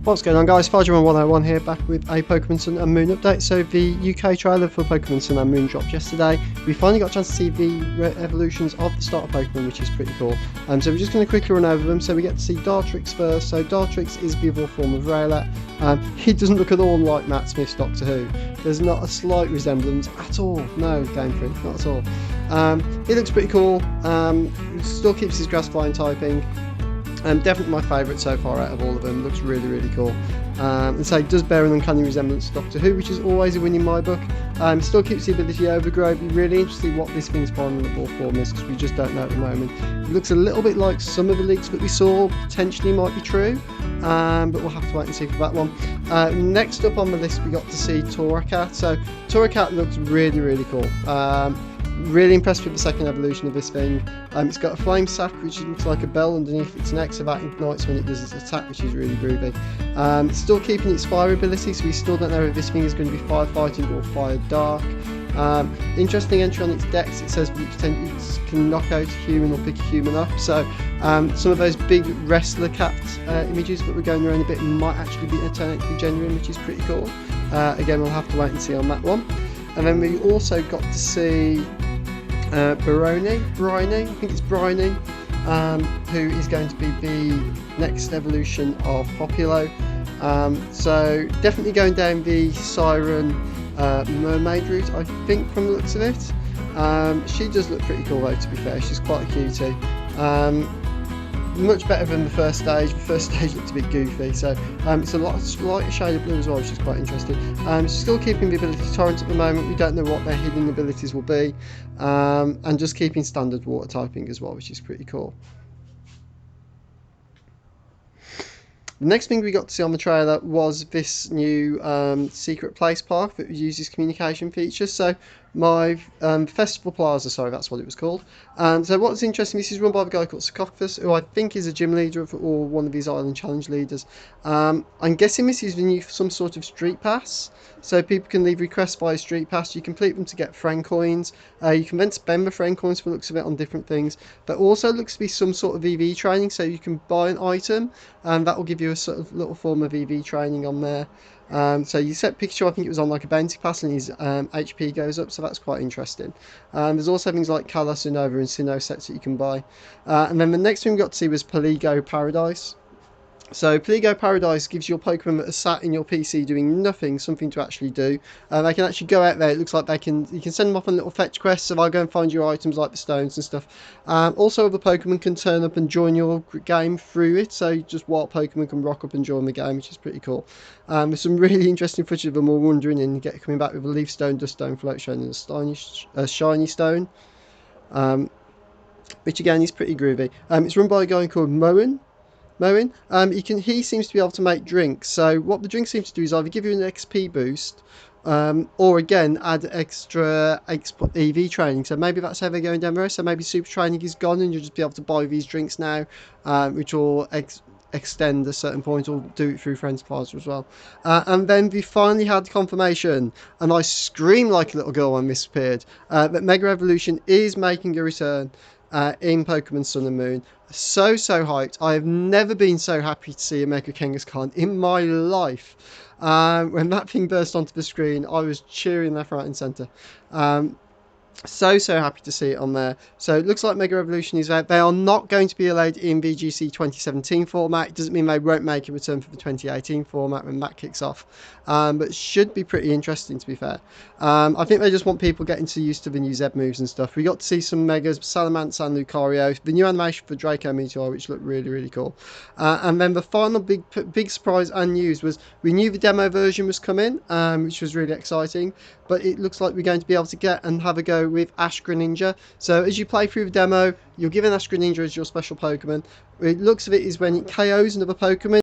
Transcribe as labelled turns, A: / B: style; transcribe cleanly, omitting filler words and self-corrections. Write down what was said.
A: What's going on, guys? Spiderman101 here, back with a Pokémon Sun and Moon update. So the UK trailer for Pokémon Sun and Moon dropped yesterday. We finally got a chance to see the evolutions of the starter Pokémon, which is pretty cool. So we're just going to quickly run over them. So we get to see Toric first. So Toric is the evolved form of reveiled. He doesn't look at all like Matt Smith's Doctor Who. There's not a slight resemblance at all. No, Gamefreak, not at all. He looks pretty cool. Still keeps his grass flying typing. Definitely my favourite so far out of all of them. Looks really, really cool. And so it does bear an uncanny resemblance to Doctor Who, which is always a win in my book. Still keeps the ability to overgrow. It'd be really interesting what this thing's final form is, because we just don't know at the moment. It looks a little bit like some of the leaks that we saw potentially might be true, but we'll have to wait and see for that one. Next up on the list, we got to see Toric. So Toric looks really, really cool. Really impressed with the second evolution of this thing. It's got a flame sack which looks like a bell underneath its neck, so that ignites when it does its attack, which is really groovy. It's still keeping its fire ability, so we still don't know if this thing is going to be firefighting or fire dark. Interesting entry on its dex. It says it can knock out a human or pick a human up, so some of those big wrestler cat images that we're going around a bit might actually be turn out to be genuine, which is pretty cool. Again, we'll have to wait and see on that one. And then we also got to see Peroni, I think it's Peroni, who is going to be the next evolution of Populo. So definitely going down the Siren mermaid route, I think, from the looks of it. She does look pretty cool though, to be fair. She's quite a cutie. Much better than the first stage. The first stage looked a bit goofy, so it's a lighter shade of blue as well, which is quite interesting. Still keeping the ability to torrent at the moment. We don't know what their hidden abilities will be, and just keeping standard water typing as well, which is pretty cool. The next thing we got to see on the trailer was this new secret place park that uses communication features. So my Festival Plaza, sorry, that's what it was called. So what's interesting, this is run by a guy called Sarcophagus, who I think is a gym leader or one of his Island Challenge leaders. I'm guessing this is the new some sort of street pass. So people can leave requests via street pass. You complete them to get friend coins. You can then spend the friend coins for the looks of it on different things. But also looks to be some sort of EV training, so you can buy an item and that will give you a sort of little form of EV training on there. So you set Pikachu, I think it was on like a bounty pass, and his HP goes up, so that's quite interesting. There's also things like Kalos, Unova and Sinnoh sets that you can buy. And then the next thing we got to see was Pligo Paradise. So Pligo Paradise gives your Pokemon that are sat in your PC doing nothing something to actually do. They can actually go out there. It looks like you can send them off on little fetch quests, so they'll go and find your items like the stones and stuff. Also other Pokemon can turn up and join your game through it, so just wild Pokemon can rock up and join the game, which is pretty cool. There's some really interesting footage of them all wandering in and coming back with a leaf stone, dust stone, float stone and a shiny stone. Which again is pretty groovy. It's run by a guy called Moen. He seems to be able to make drinks. So what the drink seems to do is either give you an XP boost, or again add extra EV training. So maybe that's how they're going down there. So maybe super training is gone and you'll just be able to buy these drinks now, which will extend a certain point, or do it through Friends Plaza as well. And then we finally had confirmation, and I screamed like a little girl when this appeared, that Mega Evolution is making a return in Pokemon Sun and Moon. So hyped. I have never been so happy to see a Mega Kangaskhan in my life. When that thing burst onto the screen, I was cheering left, right and centre. So happy to see it on there. So it looks like Mega Evolution is out. They are not going to be allowed in VGC 2017 format. It doesn't mean they won't make a return for the 2018 format when that kicks off, but it should be pretty interesting, to be fair. I think they just want people getting used to the new Z moves and stuff. We got to see some Megas, Salamence and Lucario, the new animation for Draco Meteor, which looked really cool. And then the final big surprise and news was we knew the demo version was coming, which was really exciting, but it looks like we're going to be able to get and have a go with Ash Greninja. So as you play through the demo, you're given Ash Greninja as your special Pokemon. It looks of it is when it KOs another Pokemon,